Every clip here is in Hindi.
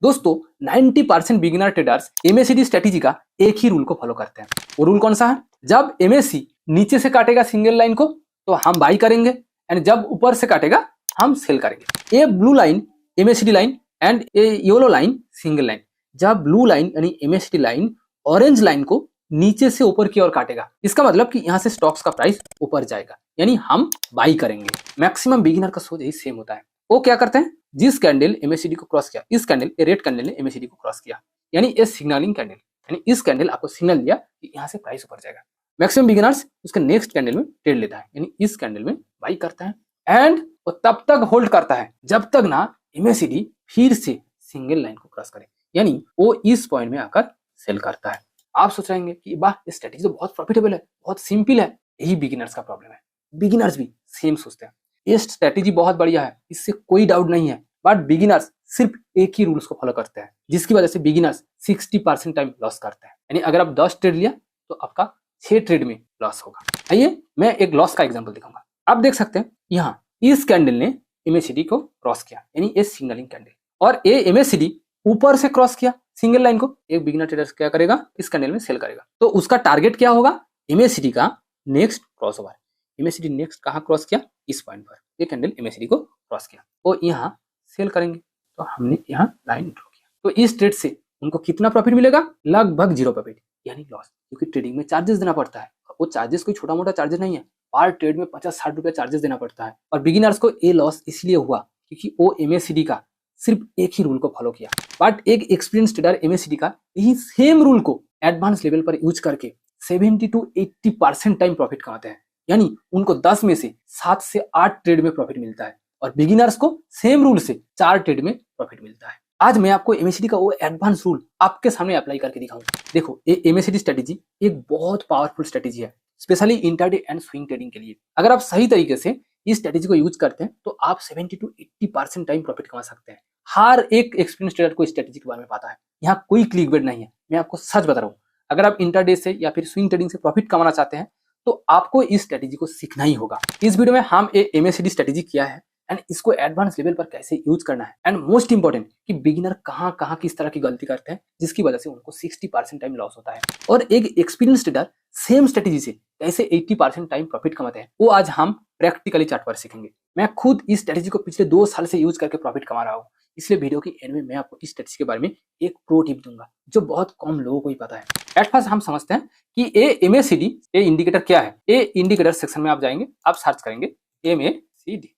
दोस्तों 90% बिगिनर ट्रेडर्स एमएसीडी स्ट्रेटेजी का एक ही रूल को फॉलो करते हैं। वो रूल कौन सा है? जब एमएसी नीचे से काटेगा सिंगल लाइन को तो हम बाई करेंगे एंड जब ऊपर से काटेगा हम सेल करेंगे। ये blue line MACD line and ये येलो लाइन सिंगल लाइन। जब ब्लू लाइन यानी एमएसीडी लाइन ऑरेंज लाइन को नीचे से ऊपर की ओर काटेगा, इसका मतलब कि यहाँ से स्टॉक्स का प्राइस ऊपर जाएगा, यानी हम बाई करेंगे। मैक्सिमम बिगिनर का सोच यही सेम होता है। वो क्या करते हैं, जिस कैंडल एमएसीडी को क्रॉस किया, इस कैंडल रेड कैंडल ने एमएसीडी को क्रॉस किया, यानी ये सिग्नलिंग कैंडल, यानी इस कैंडल आपको सिग्नल दिया कि यहाँ से प्राइस ऊपर जाएगा। मैक्सिमम बिगिनर्स उसके नेक्स्ट कैंडल में ट्रेड लेता है, यानी इस कैंडल में बाई करता है एंड वो तब तक होल्ड करता है जब तक ना एमएसीडी फिर से सिंगल लाइन को क्रॉस करे, यानी वो इस पॉइंट में आकर सेल करता है। आप सोच रहे कि वाह ये स्ट्रेटेजी तो बहुत प्रॉफिटेबल है, बहुत सिंपल है। यही बिगिनर्स का प्रॉब्लम है। बिगिनर्स भी सेम सोचते हैं ये स्ट्रेटेजी बहुत बढ़िया है, इससे कोई डाउट नहीं है, बट बिगिनर्स सिर्फ एक ही रूल्स को फॉलो करते हैं, जिसकी वजह से बिगिनर्स 60% टाइम लॉस करते हैं। यानी अगर आप 10 ट्रेड लिया तो आपका 6 ट्रेड में लॉस होगा। आइए मैं एक लॉस का एग्जांपल दिखाऊंगा। आप देख सकते हैं यहाँ इस कैंडल ने एमएसीडी को क्रॉस किया, यानी ये सिग्नलिंग कैंडल, और ये एमएसीडी ऊपर से क्रॉस किया सिंगल लाइन को। एक बिगिनर ट्रेडर क्या करेगा, इस कैंडल में सेल करेगा। तो उसका टारगेट क्या होगा, एमएसीडी का next cross over. MACD next कहाँ क्रॉस किया, इस पॉइंट पर ये कैंडल एमएसीडी को क्रॉस किया, वो यहाँ सेल करेंगे। तो हमने यहाँ लाइन ड्रॉ किया, तो इस ट्रेड से उनको कितना प्रॉफिट मिलेगा, लगभग 0 प्रॉफिट, यानी लॉस, क्योंकि ट्रेडिंग में चार्जेस देना पड़ता है। वो चार्जेस कोई छोटा मोटा चार्जेस नहीं है, पर ट्रेड में 50-60 रुपया चार्जेस देना पड़ता है। और बिगिनर्स को ये लॉस इसलिए हुआ क्योंकि वो एमएसीडी का सिर्फ एक ही रूल को फॉलो किया, बट एक एक्सपीरियंस ट्रेडर एमएसीडी का यही सेम रूल को एडवांस लेवल पर यूज करके 70 to 80% टाइम प्रॉफिट कमाते हैं, यानी उनको 10 में से 7 से 8 ट्रेड में प्रॉफिट मिलता है, और बिगिनर्स को सेम रूल से 4 ट्रेड में प्रॉफिट मिलता है। आज मैं आपको एमएसीडी का वो एडवांस रूल आपके सामने अप्लाई करके दिखाऊंगा। देखो ये एमएसीडी स्ट्रेटेजी एक बहुत पावरफुल स्ट्रेटेजी है, specially intraday and swing trading के लिए। अगर आप सही तरीके से इस स्ट्रेटेजी को यूज करते हैं तो आप 70 to 80% टाइम प्रॉफिट कमा सकते हैं। हर एक एक्सपीरियंस ट्रेडर को इस स्ट्रेटेजी के बारे में पता है, यहाँ कोई क्लिकबेट नहीं है, मैं आपको सच बता रहा हूँ। अगर आप इंट्राडे से या फिर स्विंग ट्रेडिंग से प्रॉफिट कमाना चाहते हैं तो आपको इस स्ट्रेटेजी को सीखना ही होगा। इस वीडियो में हम एमएसीडी स्ट्रेटेजी किया है एंड इसको एडवांस लेवल पर कैसे यूज करना है, एंड मोस्ट इंपॉर्टेंट कि बिगिनर कहाँ कहाँ किस तरह की गलती करते हैं जिसकी वजह से उनको 60% टाइम लॉस होता है, और एक एक्सपीरियंस ट्रेडर सेम स्ट्रेटेजी से कैसे 80% टाइम प्रॉफिट कमाते हैं, वो आज हम प्रैक्टिकली चार्ट पर सीखेंगे। मैं खुद इस स्ट्रेटेजी को पिछले 2 साल से यूज करके प्रॉफिट कमा रहा हूँ, इसलिए वीडियो के एंड में मैं आपको इस स्ट्रेटेजी के बारे में एक प्रो टिप दूंगा जो बहुत कम लोगों को ही पता है। एट फर्स्ट हम समझते हैं कि ये एमएसीडी ये इंडिकेटर क्या है। ये इंडिकेटर सेक्शन में आप जाएंगे, आप सर्च करेंगे एमएसीडी,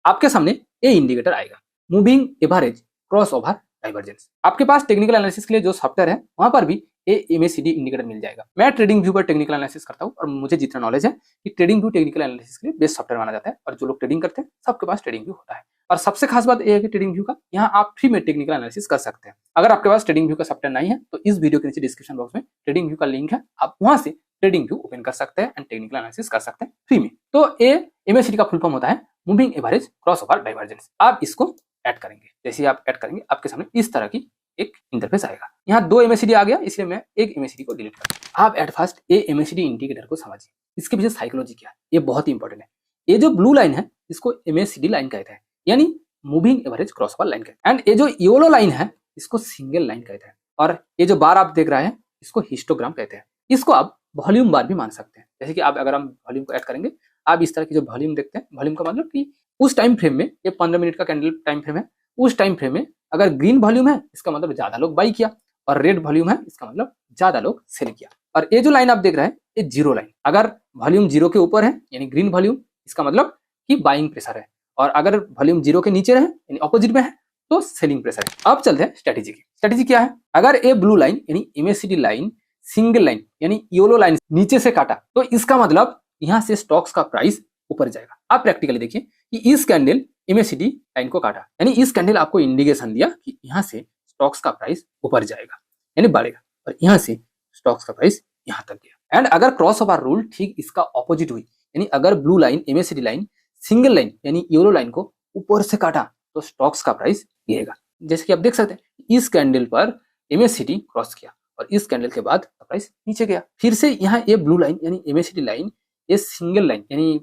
आपके सामने ये इंडिकेटर आएगा, moving average cross over divergence. आपके पास टेक्निकल एनालिसिस के लिए जो सॉफ्टवेयर है वहां पर भी ये एमएसीडी इंडिकेटर मिल जाएगा। मैं ट्रेडिंग व्यू पर टेक्निकल एनालिसिस करता हूं और मुझे जितना नॉलेज है कि ट्रेडिंग व्यू टेक्निकल एनालिसिस के लिए बेस्ट सॉफ्टवेयर माना जाता है, और जो लोग ट्रेडिंग करते हैं सबके पास ट्रेडिंग व्यू होता है। और सबसे खास बात यह है कि ट्रेडिंग व्यू का यहाँ आप फ्री में टेक्निकल एनालिसिस कर सकते हैं। अगर आपके पास ट्रेडिंग व्यू का सॉफ्टवेयर नहीं है तो इस वीडियो के नीचे डिस्क्रिप्शन बॉक्स में ट्रेडिंग व्यू का लिंक है, आप वहां से ट्रेडिंग व्यू ओपन कर सकते हैं एंड टेक्निकल एनालिसिस कर सकते हैं फ्री में। तो ये एमएसीडी का फुल फॉर्म होता है moving average cross over divergence. आप इसको ऐड करेंगे, जैसे आप ऐड करेंगे आपके सामने इस तरह की एक इंटरफेस आएगा। यहाँ 2 एमएसीडी आ गया, इसलिए मैं एक एमएसीडी को डिलीट कर। आप एट फर्स्ट ये एमएसीडी इंडिकेटर को समझिए, इसके पीछे साइकोलॉजी क्या है, ये बहुत ही इंपॉर्टेंट है। ये जो ब्लू लाइन है इसको एमएसीडी लाइन कहते हैं, यानी moving average cross over line कहते हैं, एंड ये जो येलो लाइन है इसको सिंगल लाइन कहते हैं, और ये जो बार आप देख रहे हैं इसको हिस्टोग्राम कहते हैं। इसको आप वॉल्यूम बार भी मान सकते हैं, जैसे कि आप अगर हम वॉल्यूम को ऐड करेंगे, आप इस तरह की जो वॉल्यूम देखते हैं, वॉल्यूम का मतलब कि उस टाइम फ्रेम में, ये 15 मिनट का कैंडल टाइम फ्रेम है, उस टाइम फ्रेम में अगर ग्रीन वॉल्यूम है इसका मतलब ज्यादा लोग बाई किया, और रेड वॉल्यूम है इसका मतलब ज्यादा लोग सेल किया। और ये जो लाइन आप देख रहे हैं ये जीरो लाइन, अगर वॉल्यूम 0 के ऊपर है यानी ग्रीन वॉल्यूम, इसका मतलब कि बाइंग प्रेशर है, और अगर वॉल्यूम 0 के नीचे रहे यानी ऑपोजिट में है तो सेलिंग प्रेशर है। अब चलते हैं स्ट्रेटेजी की। स्ट्रेटेजी क्या है, अगर ये ब्लू लाइन यानी एमएसीडी लाइन सिंगल लाइन यानी येलो लाइन नीचे से काटा तो इसका मतलब यहाँ से स्टॉक्स का प्राइस ऊपर जाएगा। आप प्रैक्टिकली देखिए कि इस कैंडल एमएसीडी लाइन को काटा, यानी इस कैंडल आपको इंडिकेशन दिया कि यहाँ से स्टॉक्स का प्राइस ऊपर जाएगा यानी बढ़ेगा, और यहाँ से स्टॉक्स का प्राइस यहाँ तक गया। एंड अगर क्रॉस ओवर रूल ठीक इसका ऑपोजिट हुई, यानी अगर blue line MACD line single line यानी येलो लाइन को ऊपर से काटा तो स्टॉक्स का प्राइस गिरेगा। जैसे कि आप देख सकते हैं इस कैंडल पर एमएसीडी क्रॉस किया और इस कैंडल के बाद प्राइस नीचे गया, फिर से यहाँ ये ब्लू लाइन यानी एमएसीडी लाइन ये सिंगल लाइन यानी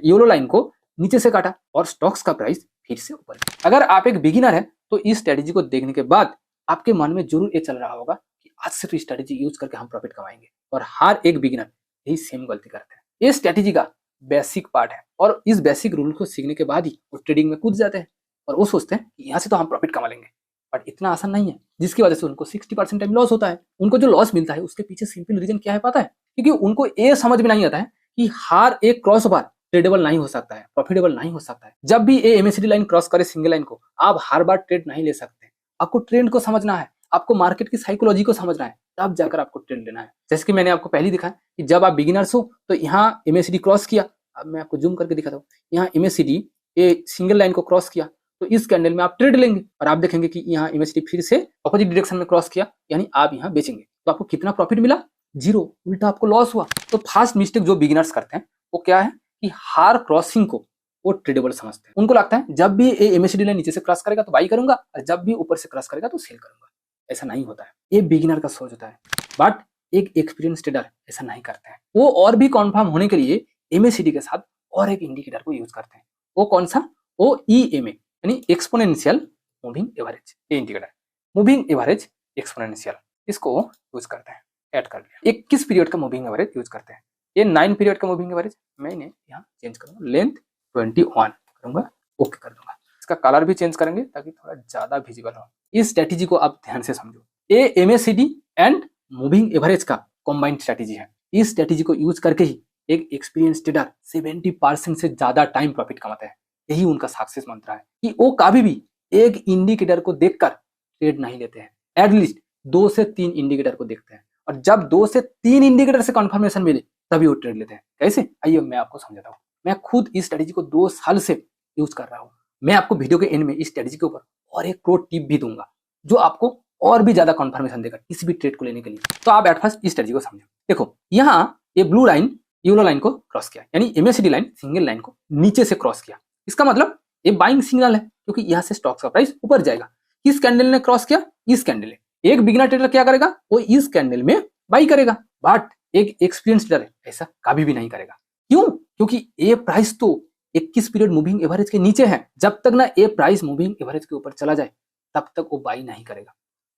येलो लाइन को नीचे से काटा और स्टॉक्स का प्राइस फिर से ऊपर। अगर आप एक बिगिनर है तो इस स्ट्रेटेजी को देखने के बाद आपके मन में जरूर ये चल रहा होगा कि आज से तो स्ट्रेटेजी यूज करके हम प्रॉफिट कमाएंगे, और हर एक बिगिनर यही सेम गलती करते हैं। ये स्ट्रेटेजी का बेसिक पार्ट है और इस बेसिक रूल को सीखने के बाद ही वो ट्रेडिंग में कूद जाते हैं और वो सोचते हैं कि यहाँ से तो हम प्रॉफिट कमा लेंगे, बट इतना आसान नहीं है, जिसकी वजह से उनको 60% टाइम लॉस होता है। उनको जो लॉस मिलता है उसके पीछे सिंपल रीजन क्या है पता है? क्योंकि उनको ये समझ में नहीं आता है कि हर एक क्रॉस ओवर ट्रेडेबल नहीं हो सकता है, प्रॉफिटेबल नहीं हो सकता है। जब भी ये एमएसीडी लाइन क्रॉस करे सिंगल लाइन को, आप हर बार ट्रेड नहीं ले सकते। आपको ट्रेंड को समझना है, आपको मार्केट की साइकोलॉजी को समझना है, तब जाकर आपको ट्रेड लेना है। जैसे कि मैंने आपको पहले दिखाया कि जब आप बिगिनर्स हो तो यहाँ एमएसीडी क्रॉस किया, अब मैं आपको जूम करके दिखाता हूँ, यहाँ एमएसीडी ये सिंगल लाइन को क्रॉस किया तो इस कैंडल में आप ट्रेड लेंगे और आप देखेंगे कि यहाँ एमएसीडी फिर से अपोजिट डायरेक्शन में क्रॉस किया, यानी आप यहाँ बेचेंगे। तो आपको कितना प्रॉफिट मिला? 0, उल्टा आपको लॉस हुआ। तो फर्स्ट मिस्टेक जो बिगिनर्स करते हैं वो क्या है कि हर क्रॉसिंग को वो ट्रेडेबल समझते हैं। उनको लगता है जब भी ये एमएसीडी लाइन नीचे से क्रॉस करेगा तो बाई करूंगा और जब भी ऊपर से क्रॉस करेगा तो सेल करूंगा। ऐसा नहीं होता है, ये बिगिनर का सोच होता है। बट एक एक्सपीरियंस ट्रेडर ऐसा नहीं करते हैं। वो और भी कन्फर्म होने के लिए एमएसीडी के साथ और एक इंडिकेटर को यूज करते हैं। वो कौन सा? वो ईएमए यानी एक्सपोनेंशियल मूविंग एवरेज। ये इंडिकेटर मूविंग एवरेज एक्सपोनेंशियल, इसको यूज करते हैं। ऐड कर लिया। 21 पीरियड का मूविंग एवरेज यूज करते हैं। ये 9 पीरियड का मूविंग एवरेज मैंने यहाँ चेंज करूंगा, लेंथ 21 करूंगा, ओके कर दूंगा। इसका कलर भी चेंज करेंगे ताकि थोड़ा ज्यादा विजिबल हो। इस स्ट्रेटेजी को आप ध्यान से समझो। ये एमएसीडी एंड मूविंग एवरेज का कॉम्बाइंड स्ट्रेटेजी है। इस स्ट्रेटेजी को यूज करके ही एक एक्सपीरियंस ट्रेडर 70% से ज्यादा टाइम प्रॉफिट कमाते हैं। यही उनका सक्सेस मंत्र है कि वो कभी भी एक इंडिकेटर को देखकर ट्रेड नहीं लेते हैं, एटलीस्ट 2 से 3 इंडिकेटर को देखते हैं, और जब 2 से 3 इंडिकेटर से कंफर्मेशन मिले तभी वो ट्रेड लेते हैं। कैसे? आइए मैं आपको समझाता हूँ। मैं खुद इस स्ट्रेटेजी को 2 साल से यूज कर रहा हूँ। मैं आपको वीडियो के एंड में इस स्ट्रेटेजी के ऊपर और एक प्रो टिप भी दूंगा जो आपको और भी ज्यादा कंफर्मेशन देगा किसी भी ट्रेड को लेने के लिए। तो आप एट फर्स्ट इस स्ट्रेटेजी को समझो। देखो यहाँ ये ब्लू लाइन येलो लाइन को क्रॉस किया, यानी एमएसीडी लाइन सिंगल लाइन को नीचे से क्रॉस किया। इसका मतलब ये बाइंग सिग्नल है क्योंकि यहाँ से स्टॉक्स का प्राइस ऊपर जाएगा। किस कैंडल ने क्रॉस किया? इस कैंडल ने। एक बिगिनर ट्रेडर क्या करेगा? वो इस कैंडल में बाई करेगा, बट एक एक्सपीरियंस ट्रेडर ऐसा कभी भी नहीं करेगा। क्यों? क्योंकि ये प्राइस तो 21 पीरियड मूविंग एवरेज के नीचे है। जब तक ना ये प्राइस मूविंग एवरेज के ऊपर चला जाए तब तक वो बाई नहीं करेगा।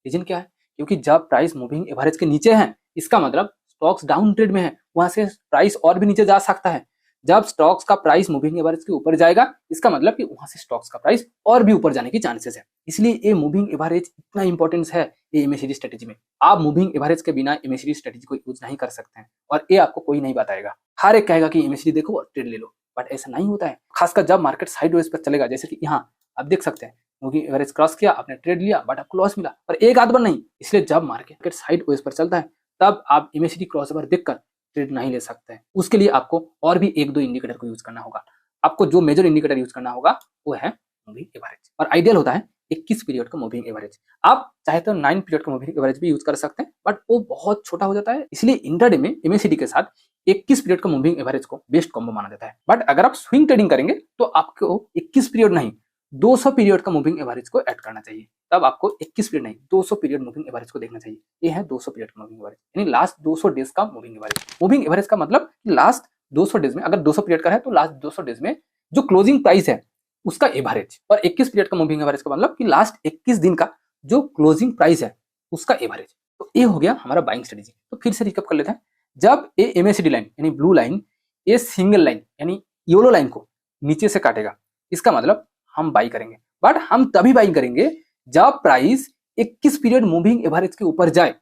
रीजन क्या है? क्योंकि जब प्राइस मूविंग एवरेज के नीचे है इसका मतलब स्टॉक्स डाउन ट्रेड में है, वहां से प्राइस और भी नीचे जा सकता है। जब स्टॉक्स का प्राइस मूविंग एवरेज के ऊपर जाएगा इसका मतलब कि वहां से स्टॉक्स का प्राइस और भी ऊपर जाने की चांसेस है। इसलिए ये मूविंग एवरेज इतना इंपॉर्टेंस है ये एमएसीडी स्ट्रेटेजी में। आप मूविंग एवरेज के बिना एमएसीडी स्ट्रेटेजी को यूज नहीं कर सकते हैं और ये आपको कोई नहीं बताएगा। हर एक कहेगा कि एमएसीडी देखो और ट्रेड ले लो, बट ऐसा नहीं होता है। खासकर जब मार्केट साइडवेज पर चलेगा, जैसे कि यहाँ आप देख सकते हैं मूविंग एवरेज क्रॉस किया, आपने ट्रेड लिया बट आपको लॉस मिला, और एक आध बार नहीं। इसलिए जब मार्केट साइडवेज पर चलता है तब आप एमएसीडी क्रॉसओवर देखकर ट्रेड नहीं ले सकते हैं। उसके लिए आपको और भी 1-2 इंडिकेटर को यूज करना होगा। आपको जो मेजर इंडिकेटर यूज करना होगा वो है मूविंग एवरेज, और आइडियल होता है 21 पीरियड का मूविंग एवरेज। आप चाहे तो 9 पीरियड का मूविंग एवरेज भी यूज कर सकते हैं, बट वो बहुत छोटा हो जाता है। इसलिए इंट्राडे में एमएसीडी के साथ 21 पीरियड का मूविंग एवरेज को बेस्ट कॉम्बो माना जाता है। बट अगर आप स्विंग ट्रेडिंग करेंगे तो आपको 21 पीरियड नहीं 200 पीरियड का मूविंग एवरेज को ऐड करना चाहिए। तब आपको 21 पीरियड नहीं 200 पीरियड मूविंग एवरेज को देखना चाहिए। ये है 200 पीरियड का मूविंग एवरेज, यानी लास्ट 200 डेज का मूविंग एवरेज। मूविंग एवरेज का मतलब लास्ट 200 डेज में, अगर 200 पीरियड का है तो लास्ट 200 डेज में जो क्लोजिंग प्राइस है उसका एवरेज, और 21 पीरियड का मूविंग एवरेज का मतलब कि लास्ट 21 दिन का जो क्लोजिंग प्राइस है उसका एवरेज। तो ये हो गया हमारा बाइंग स्ट्रेटेजी। तो फिर से रिकैप कर लेते हैं। जब ये एमएसीडी लाइन यानी ब्लू लाइन ये सिंगल लाइन यानी येलो लाइन को नीचे से काटेगा, इसका मतलब हम बाई करेंगे, बट हम तभी बाई करेंगे जब प्राइस 21 पीरियड मूविंग एवरेज के ऊपर जाए,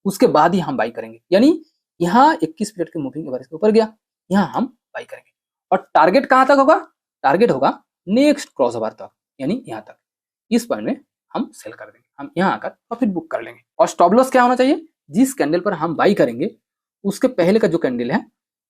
उसके बाद ही हम बाई करेंगे। यानी यहाँ 21 पीरियड के मूविंग एवरेज के ऊपर गया, यहाँ हम बाई करेंगे। और टारगेट कहां तक होगा? टारगेट होगा नेक्स्ट क्रॉसओवर तक, यानी यहाँ तक। इस पॉइंट में हम सेल कर देंगे, हम यहाँ आकर प्रॉफिट बुक कर लेंगे। और स्टॉप लॉस क्या होना चाहिए? जिस कैंडल पर हम बाई करेंगे उसके पहले का जो कैंडल है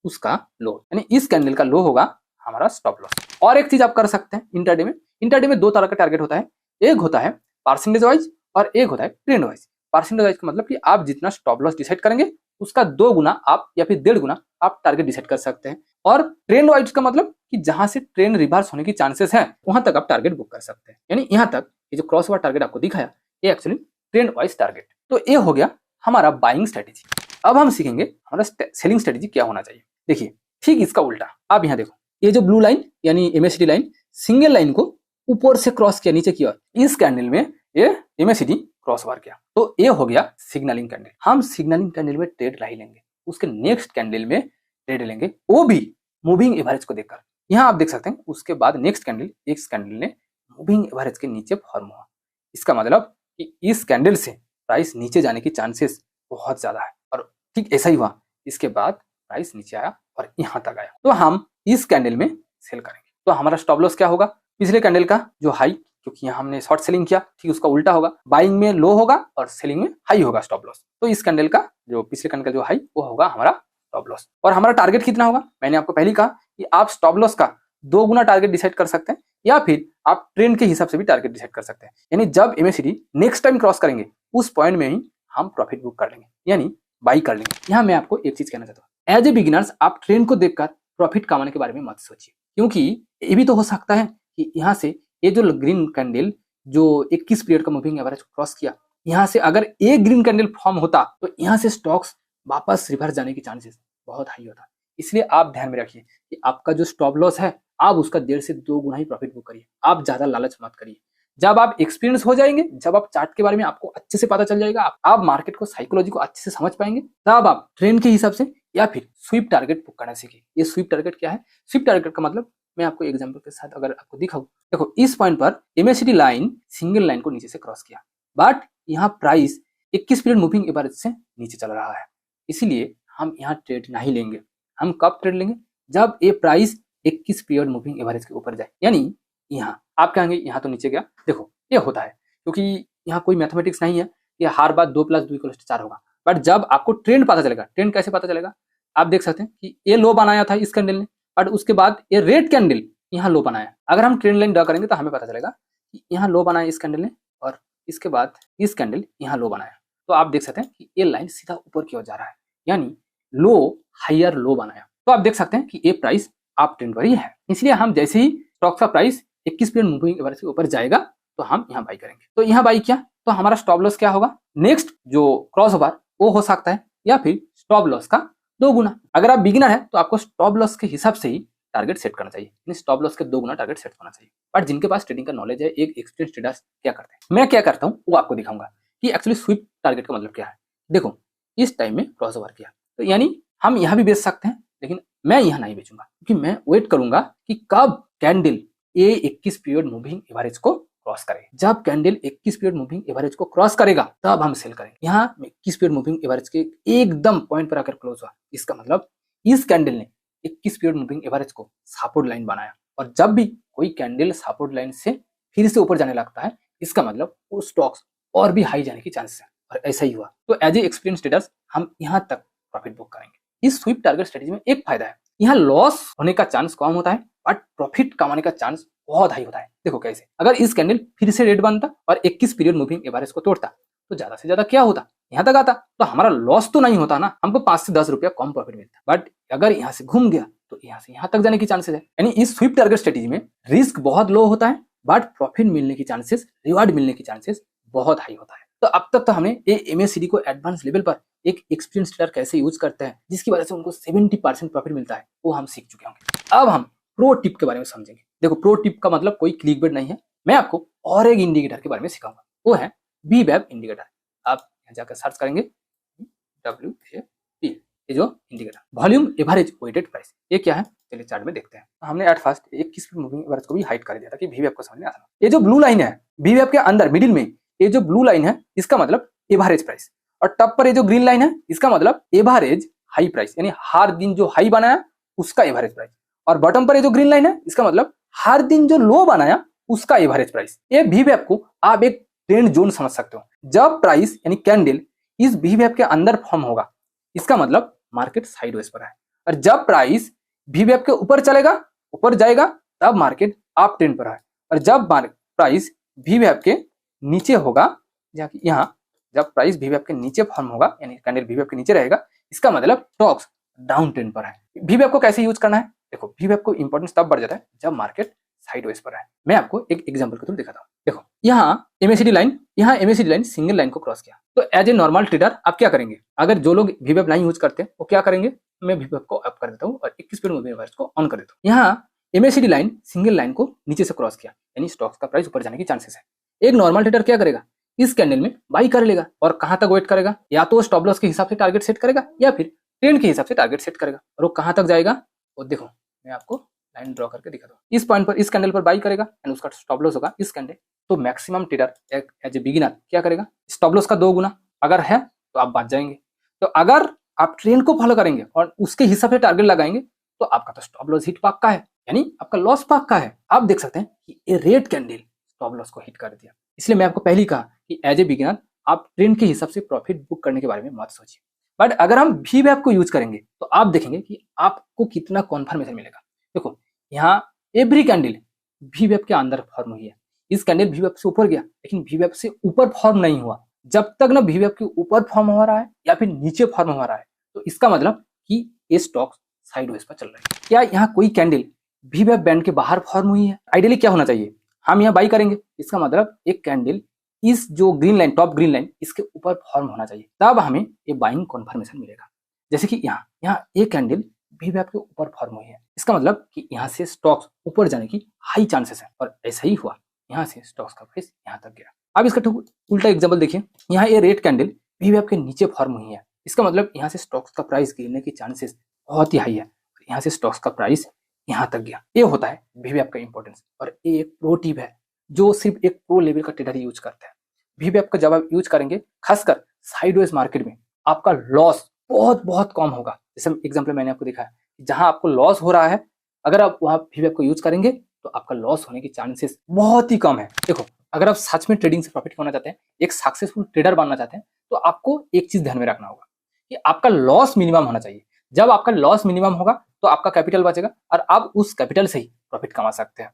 उसका लो, यानी इस कैंडल का लो होगा हमारा स्टॉप लॉस। और एक चीज आप कर सकते हैं इंट्राडे में। इंट्राडे में 2 तरह का टारगेट होता है, एक होता है परसेंटेज वाइज और एक होता है ट्रेंड वाइज। परसेंटेज वाइज का मतलब कि आप जितना स्टॉप लॉस डिसाइड करेंगे उसका 2 गुना आप या फिर 1.5 गुना आप टारगेट डिसाइड कर सकते हैं। और ट्रेंड वाइज का मतलब कि जहां से ट्रेंड रिवर्स होने की चांसेस है वहां तक आप टारगेट बुक कर सकते हैं। यानी यहाँ तक ये जो क्रॉस ओवर टारगेट आपको दिखाया ये एक्चुअली ट्रेंड वाइज टारगेट। तो ये हो गया हमारा बाइंग स्ट्रेटेजी। अब हम सीखेंगे हमारा सेलिंग स्ट्रेटेजी क्या होना चाहिए। देखिए ठीक इसका उल्टा, आप यहाँ देखो, ये जो ब्लू लाइन यानी एमएसीडी लाइन सिंगल लाइन को ऊपर से क्रॉस किया नीचे की ओर, इस कैंडल में ये MACD क्रॉस ओवर किया, तो ये हो गया सिग्नलिंग कैंडल। हम सिग्नलिंग कैंडल में ट्रेड नहीं लेंगे, उसके नेक्स्ट कैंडल में ट्रेड लेंगे, वो भी मूविंग एवरेज को देखकर। यहाँ आप देख सकते हैं उसके बाद नेक्स्ट कैंडल, इस कैंडल ने मूविंग एवरेज के नीचे फॉर्म हुआ। इसका मतलब कि इस कैंडल से प्राइस नीचे जाने की चांसेस बहुत ज्यादा है, और ठीक ऐसा ही हुआ। इसके बाद प्राइस नीचे आया और यहाँ तक आया, तो हम इस कैंडल में सेल करेंगे। तो हमारा स्टॉप लॉस क्या होगा, पिछले कैंडल का जो हाई, क्योंकि यहाँ हमने शॉर्ट सेलिंग किया, ठीक उसका उल्टा होगा, बाइंग में लो होगा और सेलिंग में हाई होगा स्टॉप लॉस। तो इस कैंडल का जो पिछले कैंडल का जो हाई वो होगा हमारा स्टॉप लॉस। और हमारा टारगेट कितना होगा, मैंने आपको पहले कहा कि आप स्टॉप लॉस का 2 गुना टारगेट डिसाइड कर सकते हैं, या फिर आप ट्रेंड के हिसाब से भी टारगेट डिसाइड कर सकते हैं। यानी जब MACD नेक्स्ट टाइम क्रॉस करेंगे उस पॉइंट में ही हम प्रॉफिट बुक कर लेंगे, यानी बाई कर लेंगे। यहाँ मैं आपको एक चीज कहना चाहता हूँ, एज ए बिगिनर्स आप ट्रेंड को देखकर प्रॉफिट कमाने के बारे में मत सोचिए, क्योंकि ये भी तो हो सकता है कि यहाँ से ये जो ग्रीन कैंडल जो 21 पीरियड का मूविंग एवरेज क्रॉस किया, यहाँ से अगर एक ग्रीन कैंडल फॉर्म होता तो यहाँ से स्टॉक्स वापस रिवर्स जाने की चांसेस बहुत हाई होता। इसलिए आप ध्यान में रखिए कि आपका जो स्टॉप लॉस है आप उसका 1.5 से 2 गुना ही प्रॉफिट बुक करिए, आप ज्यादा लालच मत करिए। जब आप एक्सपीरियंस हो जाएंगे, जब आप चार्ट के बारे में आपको अच्छे से पता चल जाएगा, आप मार्केट को साइकोलॉजी को अच्छे से समझ पाएंगे, तब आप ट्रेंड के हिसाब से या फिर स्वीप टारगेट बुक करना सीखिए। ये स्वीप टारगेट क्या है, स्वीप टारगेट का मतलब मैं आपको एग्जांपल के साथ अगर आपको दिखाऊं, देखो इस पॉइंट पर MACD लाइन सिंगल लाइन को नीचे से क्रॉस किया, बट यहाँ प्राइस 21 पीरियड मूविंग एवरेज से नीचे चल रहा है, इसीलिए हम यहाँ ट्रेड नहीं लेंगे। हम कब ट्रेड लेंगे, जब ये प्राइस 21 पीरियड मूविंग एवरेज के ऊपर जाए, यानी यहाँ आप कहेंगे यहाँ तो नीचे गया। देखो ये होता है क्योंकि यहाँ कोई मैथमेटिक्स नहीं है, ये हर बार 2 + 2 = 4 होगा, बट जब आपको ट्रेंड पता चलेगा, ट्रेंड कैसे पता चलेगा, आप देख सकते हैं कि ये लो बनाया था इस कैंडल ने, बट उसके बाद ये रेड कैंडल यहाँ लो बनाया। अगर हम ट्रेंड लाइन ड्रा करेंगे तो हमें पता चलेगा कि यहाँ लो बनाया इस कैंडल ने, और इसके बाद इस कैंडल यहाँ लो बनाया। तो आप देख सकते हैं कि ये लाइन सीधा ऊपर की ओर जा रहा है, यानी लो हायर लो बनाया। तो आप देख सकते हैं कि ये प्राइस आप ट्रेंड पर ही है, इसलिए हम जैसे ही स्टॉक का प्राइस 21 पीरियड मूविंग एवरेज के ऊपर जाएगा तो हम यहाँ बाई करेंगे। तो यहाँ बाई किया तो हमारा स्टॉप लॉस क्या होगा, नेक्स्ट जो क्रॉस ओवर वो हो सकता है, या फिर स्टॉप लॉस का 2 गुना। अगर आप बिगिनर है तो आपको स्टॉप लॉस के हिसाब से ही टारगेट सेट करना चाहिए, स्टॉप लॉस के 2 गुना टारगेट सेट होना चाहिए। बट जिनके पास ट्रेडिंग का नॉलेज है, एक एक्सपीरियंस ट्रेडर्स क्या करते हैं, मैं क्या करता हूँ वो आपको दिखाऊंगा कि एक्चुअली स्वीप टारगेट का मतलब क्या है। देखो इस टाइम में क्रॉस ओवर किया, तो यानी हम यहाँ भी बेच सकते हैं, लेकिन मैं यहाँ नहीं बेचूंगा, क्योंकि मैं वेट करूंगा कि कब कैंडल ये 21 पीरियड मूविंग एवरेज को क्रॉस करे। जब कैंडल 21 पीरियड मूविंग एवरेज को क्रॉस करेगा तब हम सेल करेंगे। यहाँ 21 पीरियड मूविंग एवरेज के एकदम पॉइंट पर आकर क्लोज हुआ, इसका मतलब इस कैंडल ने 21 पीरियड मूविंग एवरेज को सपोर्ट लाइन बनाया, और जब भी कोई कैंडल सपोर्ट लाइन से फिर से ऊपर जाने लगता है, इसका मतलब वो स्टॉक्स और भी हाई जाने की चांसेस है, और ऐसा ही हुआ। तो एज ए एक्सपीरियंस ट्रेडर्स हम यहाँ तक प्रॉफिट बुक करेंगे। इस स्वीप टारगेट स्ट्रेटेजी में एक फायदा है, यहाँ लॉस होने का चांस कम होता है, बट प्रॉफिट कमाने का चांस बहुत हाई होता है। देखो कैसे, अगर इस कैंडल फिर से रेड बनता और 21 पीरियड मूविंग एवरेज को तोड़ता तो ज्यादा से ज्यादा क्या होता, यहाँ तक आता, तो हमारा लॉस तो नहीं होता ना, हमको 5 से 10 रुपया कम प्रॉफिट मिलता। बट अगर यहाँ से घूम गया तो यहाँ से यहाँ तक जाने की चांसेस है। यानी इस स्वीप टारगेट स्ट्रेटेजी में रिस्क बहुत लो होता है, बट प्रॉफिट मिलने की चांसेस, रिवार्ड मिलने की चांसेस बहुत हाई होता है। तो अब तक तो हमने ये MACD को एडवांस लेवल पर एक एक्सपीरियंस ट्रेडर कैसे यूज करते हैं, जिसकी वजह से उनको 70% प्रॉफिट मिलता है, वो हम सीख चुके होंगे। अब हम प्रो टिप के बारे में समझेंगे। देखो प्रो टिप का मतलब कोई क्लिकबेट नहीं है, मैं आपको और एक इंडिकेटर के बारे में सिखाऊंगा, वो है VWAP इंडिकेटर। आप यहाँ जाकर सर्च करेंगे WAP, ये जो indicator volume average weighted price, ये क्या है चलिए चार्ट में देखते हैं। हमने एट फर्स्ट 21 मूविंग एवरेज को भी हाइड कर दिया था कि VWAP को समझ में आसान। ये जो ब्लू लाइन है VWAP के अंदर मिडिल में, ये जो ब्लू लाइन है इसका मतलब एवरेज प्राइस, और टॉप पर ये जो ग्रीन लाइन है इसका मतलब एवरेज हाई प्राइस, यानी हर दिन जो हाई बनाया उसका एवरेज प्राइस, और बॉटम पर ये जो ग्रीन लाइन है इसका मतलब हर दिन जो लो बनाया उसका एवरेज प्राइस। ये VWAP को आप एक ट्रेंड जोन समझ सकते हो। जब प्राइस यानी कैंडल इस VWAP के अंदर फॉर्म होगा, इसका मतलब मार्केट साइडवेज पर है, और जब प्राइस VWAP के ऊपर चलेगा, ऊपर जाएगा, तब मार्केट अप ट्रेंड पर है, और जब प्राइस VWAP के नीचे होगा, यहाँ जब प्राइस VWAP के नीचे फॉर्म होगा, यानी कैंडल VWAP के नीचे रहेगा, इसका मतलब स्टॉक्स डाउन ट्रेंड पर है। VWAP को कैसे यूज करना है, देखो VWAP को इंपॉर्टेंस तब बढ़ जाता है जब मार्केट साइडवेज पर है। मैं आपको एक एग्जांपल के थ्रू दिखाता हूँ। देखो यहाँ MACD लाइन सिंगल लाइन को क्रॉस किया, तो एज ए नॉर्मल ट्रेडर आप क्या करेंगे, अगर जो लोग VWAP लाइन यूज करते हैं वो क्या करेंगे, मैं VWAP को अप कर देता हूँ और 21 पीरियड मूविंग एवरेज को ऑन कर देता हूँ। यहाँ एमएसीडी लाइन सिंगल लाइन को नीचे से क्रॉस किया, यानी स्टॉक्स का प्राइस ऊपर जाने की चांसेस है। एक नॉर्मल ट्रेडर क्या करेगा, इस कैंडल में बाई कर लेगा और कहां तक वेट करेगा, या तो स्टॉप लॉस के हिसाब से टारगेट सेट करेगा या फिर ट्रेंड के हिसाब से टारगेट सेट करेगा। और वो कहां तक जाएगा, वो देखो मैं आपको लाइन ड्रॉ करके दिखा दूं। इस पॉइंट पर, इस कैंडल पर बाई करेगा एंड उसका स्टॉप लॉस होगा इस कैंडल। तो maximum trader as a beginner क्या करेगा, स्टॉप लॉस का 2 गुना अगर है तो आप बच जाएंगे। तो अगर आप ट्रेंड को फॉलो करेंगे और उसके हिसाब से टारगेट लगाएंगे तो आपका तो स्टॉप लॉस हिट पक्का है, यानी आपका लॉस पक्का है। आप देख सकते हैं कि ये रेड कैंडल स्टॉप लॉस को हिट कर दिया। इसलिए मैं आपको पहले ही कहा कि एज ए बिगिनर आप ट्रेंड के हिसाब से प्रॉफिट बुक करने के बारे में मत सोचिए। बट अगर हम VWAP को यूज करेंगे तो आप देखेंगे कि आपको कितना कॉन्फर्मेशन मिलेगा। देखो यहाँ एवरी कैंडल VWAP के अंदर फॉर्म हुई है। इस कैंडल VWAP से ऊपर गया लेकिन VWAP से ऊपर फॉर्म नहीं हुआ। जब तक ना VWAP के ऊपर फॉर्म हो रहा है या फिर नीचे फॉर्म हो रहा है तो इसका मतलब कि ये स्टॉक साइडवेज पर चल रहा है। क्या यहाँ कोई कैंडल VWAP बैंड के बाहर फॉर्म हुई है? आइडियली क्या होना चाहिए, हम यहाँ बाई करेंगे, इसका मतलब एक कैंडल इस जो green line, top green line, इसके ऊपर फॉर्म होना चाहिए, तब हमें ये बाइंग कन्फर्मेशन मिलेगा। जैसे कि यहाँ एक कैंडल VWAP के ऊपर फॉर्म हुई है, इसका मतलब कि यहाँ से स्टॉक्स ऊपर जाने की हाई चांसेस है। और ऐसा ही हुआ, यहाँ से स्टॉक्स का प्राइस यहाँ तक गया। अब इसका उल्टा एग्जाम्पल देखिए, यहाँ ये रेड कैंडल VWAP के नीचे फॉर्म हुई है, इसका मतलब यहाँ से स्टॉक्स का प्राइस गिरने की चांसेस बहुत ही हाई है। यहाँ से स्टॉक्स का प्राइस यहाँ तक गया। ये होता है VWAP का इंपॉर्टेंस। और ये एक प्रो टिप है जो सिर्फ एक प्रो लेवल का ट्रेडर ही यूज करता है। VWAP का जब आप यूज करेंगे, खासकर साइडवेज मार्केट में, आपका लॉस बहुत बहुत कम होगा। जैसे एग्जाम्पल मैंने आपको दिखाया, जहां आपको लॉस हो रहा है, अगर आप वहां VWAP को यूज करेंगे तो आपका लॉस होने की चांसेस बहुत ही कम है। देखो, अगर आप सच में ट्रेडिंग से प्रॉफिट कमाना चाहते हैं, एक सक्सेसफुल ट्रेडर बनना चाहते हैं, तो आपको एक चीज ध्यान में रखना होगा कि आपका लॉस मिनिमम होना चाहिए। जब आपका लॉस मिनिमम होगा तो आपका कैपिटल बचेगा और आप उस कैपिटल से ही प्रॉफिट कमा सकते हैं।